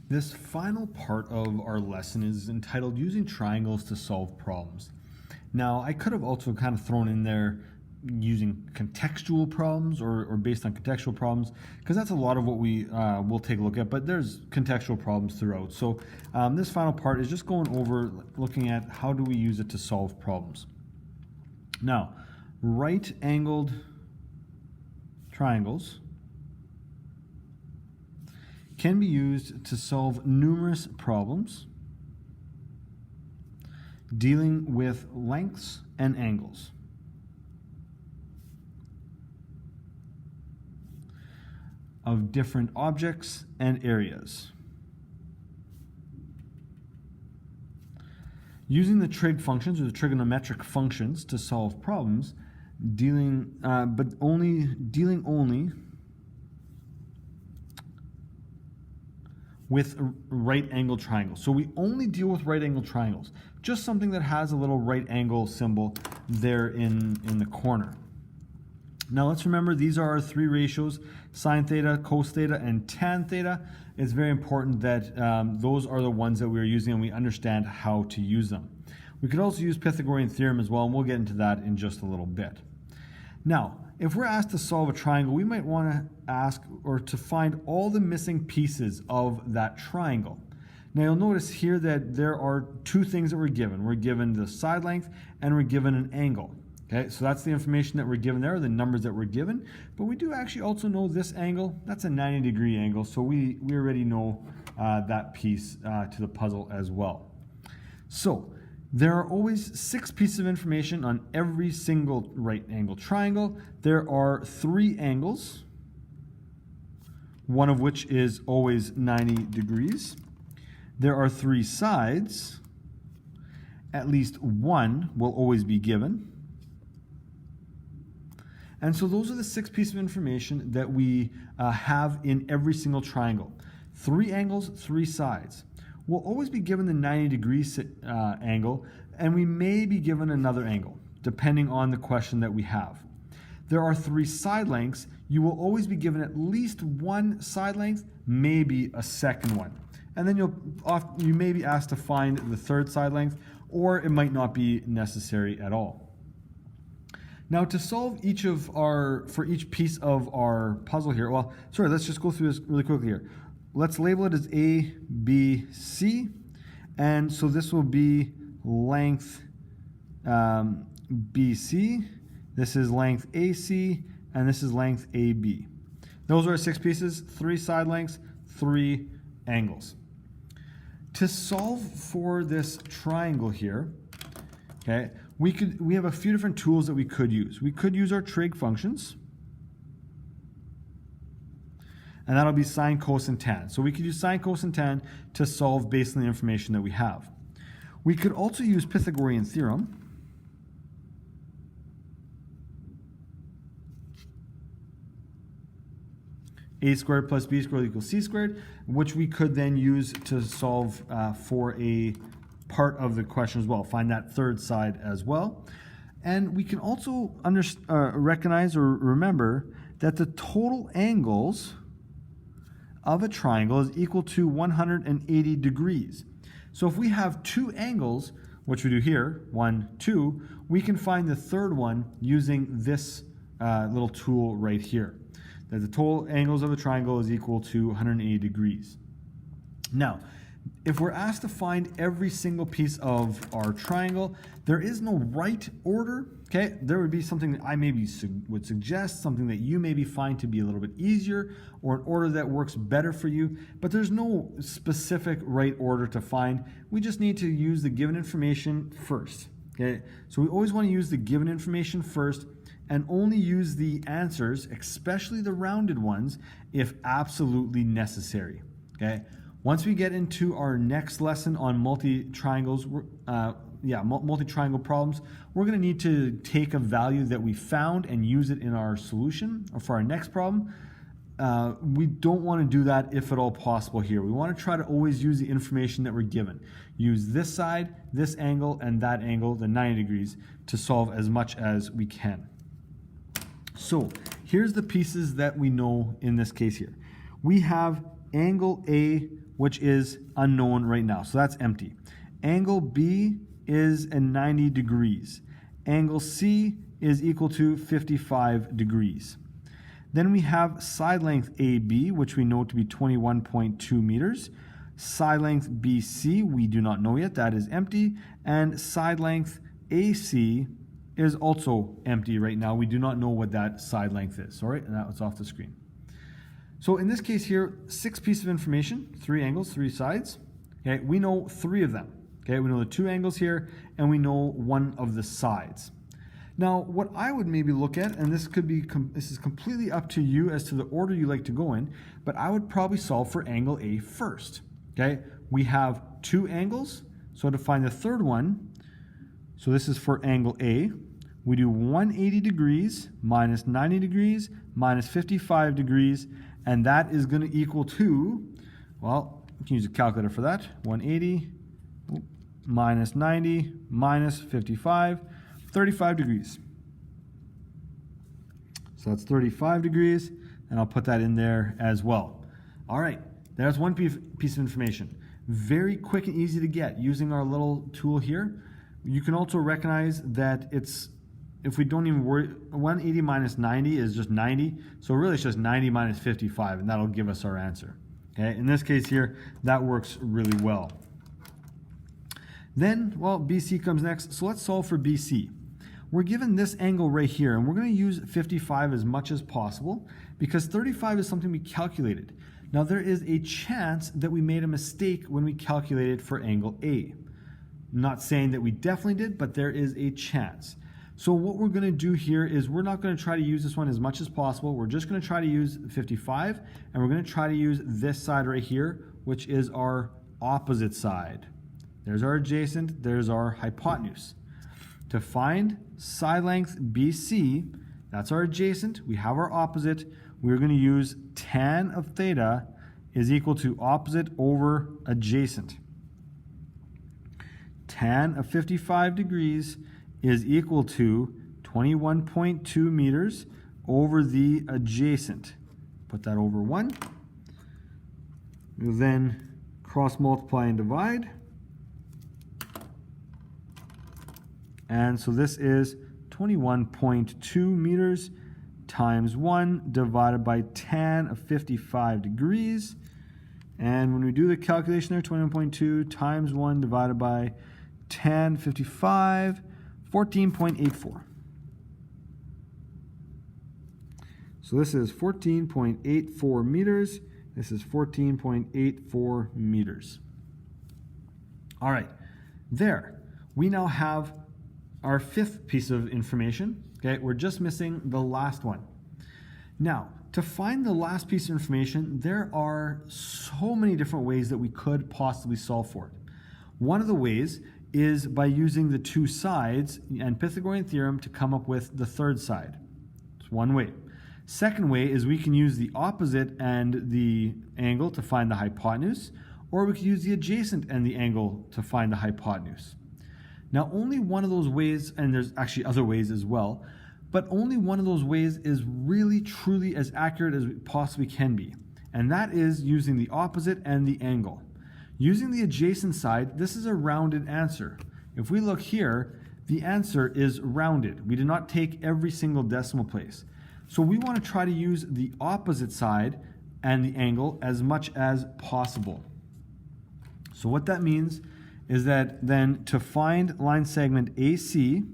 This final part of our lesson is entitled Using Triangles to Solve Problems. Now, I could have also kind of thrown in there using contextual problems or based on contextual problems, because that's a lot of what we will take a look at, but there's contextual problems throughout. So this final part is just going over looking at how do we use it to solve problems. Now, right-angled triangles can be used to solve numerous problems dealing with lengths and angles. Of different objects and areas. Using the trig functions or the trigonometric functions to solve problems, dealing only with right-angled triangles. So we only deal with right-angled triangles. Just something that has a little right angle symbol there in the corner. Now let's remember these are our three ratios: sine theta, cos theta, and tan theta. It's very important that those are the ones that we're using and we understand how to use them. We could also use Pythagorean Theorem as well, and we'll get into that in just a little bit. Now, if we're asked to solve a triangle, we might want to ask or to find all the missing pieces of that triangle. Now you'll notice here that there are two things that we're given. We're given the side length and we're given an angle. Okay, so that's the information that we're given there, the numbers that we're given. But we do actually also know this angle. That's a 90-degree angle, so we already know that piece to the puzzle as well. So there are always 6 pieces of information on every single right-angle triangle. There are 3 angles, one of which is always 90 degrees. There are 3 sides. At least one will always be given. And so those are the 6 pieces of information that we have in every single triangle. 3 angles, 3 sides. We'll always be given the 90-degree angle, and we may be given another angle, depending on the question that we have. There are 3 side lengths. You will always be given at least one side length, maybe a second one. And then you may be asked to find the third side length, or it might not be necessary at all. Now to solve for each piece of our puzzle here, well, sorry, let's just go through this really quickly here. Let's label it as A, B, C, and so this will be length BC, this is length AC, and this is length AB. Those are our 6 pieces, 3 side lengths, 3 angles. To solve for this triangle here, okay, we have a few different tools that we could use. We could use our trig functions, and that'll be sine, cos, and tan. So we could use sine, cos, and tan to solve based on the information that we have. We could also use Pythagorean Theorem. A squared plus B squared equals C squared, which we could then use to solve for a part of the question as well, find that third side as well. And we can also recognize or remember that the total angles of a triangle is equal to 180 degrees. So if we have 2 angles, which we do here, 1, 2, we can find the third one using this little tool right here. That the total angles of a triangle is equal to 180 degrees. Now, if we're asked to find every single piece of our triangle, there is no right order, okay? There would be something that I maybe would suggest, something that you maybe find to be a little bit easier, or an order that works better for you, but there's no specific right order to find. We just need to use the given information first, okay? So we always want to use the given information first and only use the answers, especially the rounded ones, if absolutely necessary, okay? Once we get into our next lesson on multi-triangle problems, we're going to need to take a value that we found and use it in our solution or for our next problem. We don't want to do that if at all possible here. We want to try to always use the information that we're given. Use this side, this angle, and that angle, the 90 degrees, to solve as much as we can. So here's the pieces that we know in this case here. We have angle A which is unknown right now. So that's empty. Angle B is at 90 degrees. Angle C is equal to 55 degrees. Then we have side length AB, which we know to be 21.2 meters. Side length BC, we do not know yet, that is empty. And side length AC is also empty right now. We do not know what that side length is. All right, and that was off the screen. So in this case here, 6 pieces of information, 3 angles, 3 sides. Okay, we know 3 of them. Okay, we know the 2 angles here, and we know 1 of the sides. Now, what I would maybe look at, and this is completely up to you as to the order you like to go in, but I would probably solve for angle A first. Okay, we have 2 angles, so to find the third one, so this is for angle A, we do 180 degrees minus 90 degrees minus 55 degrees, and that is going to equal to, well, you can use a calculator for that, 180 minus 90 minus 55, 35 degrees. So that's 35 degrees, and I'll put that in there as well. All right, there's one piece of information. Very quick and easy to get using our little tool here. You can also recognize that it's, if we don't even worry, 180 minus 90 is just 90. So really it's just 90 minus 55, and that'll give us our answer. Okay, in this case here, that works really well. Then, well, BC comes next. So let's solve for BC. We're given this angle right here, and we're going to use 55 as much as possible because 35 is something we calculated. Now, there is a chance that we made a mistake when we calculated for angle A. I'm not saying that we definitely did, but there is a chance. So what we're going to do here is we're not going to try to use this one as much as possible. We're just going to try to use 55, and we're going to try to use this side right here, which is our opposite side. There's our adjacent, there's our hypotenuse. To find side length BC, that's our adjacent, we have our opposite, we're going to use tan of theta is equal to opposite over adjacent. Tan of 55 degrees is equal to 21.2 meters over the adjacent. Put that over 1. We'll then cross multiply and divide. And so this is 21.2 meters times 1 divided by tan of 55 degrees. And when we do the calculation there, 21.2 times 1 divided by tan 55, 14.84. So this is 14.84 meters. This is 14.84 meters. All right, there. We now have our 5th piece of information. Okay, we're just missing the last one. Now, to find the last piece of information, there are so many different ways that we could possibly solve for it. One of the ways is by using the 2 sides and Pythagorean Theorem to come up with the third side. It's one way. Second way is we can use the opposite and the angle to find the hypotenuse, or we could use the adjacent and the angle to find the hypotenuse. Now, only one of those ways, and there's actually other ways as well, but only one of those ways is really truly as accurate as it possibly can be, and that is using the opposite and the angle. Using the adjacent side, this is a rounded answer. If we look here, the answer is rounded. We did not take every single decimal place. So we want to try to use the opposite side and the angle as much as possible. So what that means is that then to find line segment AC,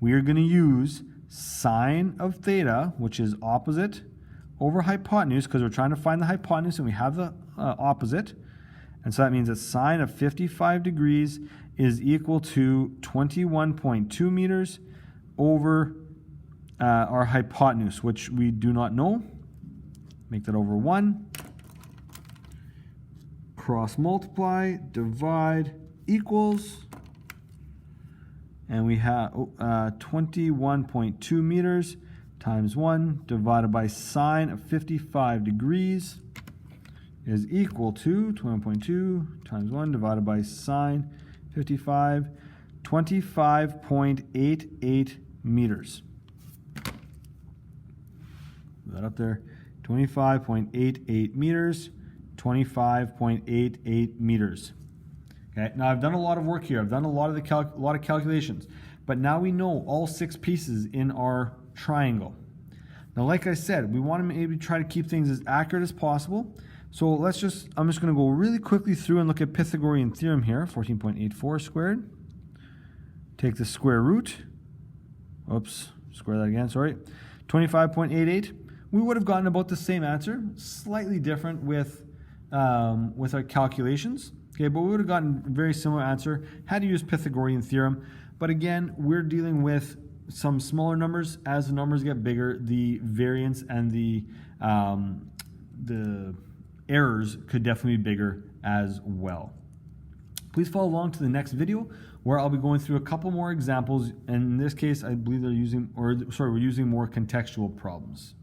we are going to use sine of theta, which is opposite over hypotenuse, because we're trying to find the hypotenuse and we have the opposite. And so that means that sine of 55 degrees is equal to 21.2 meters over our hypotenuse, which we do not know. Make that over 1. Cross multiply, divide, equals, and we have 21.2 meters times 1 divided by sine of 55 degrees is equal to 21.2 times 1 divided by sine 55, 25.88 meters. Put that up there, 25.88 meters, 25.88 meters. Okay, now I've done a lot of work here. I've done a lot of calculations, but now we know all 6 pieces in our triangle. Now, like I said, we want to maybe try to keep things as accurate as possible. So I'm just going to go really quickly through and look at Pythagorean Theorem here. 14.84 squared. Take the square root. Oops, square that again, sorry. 25.88. We would have gotten about the same answer, slightly different with our calculations. Okay, but we would have gotten a very similar answer had to use Pythagorean Theorem. But again, we're dealing with some smaller numbers. As the numbers get bigger, the variance and the errors could definitely be bigger as well. Please follow along to the next video where I'll be going through a couple more examples. And in this case, I believe we're using more contextual problems.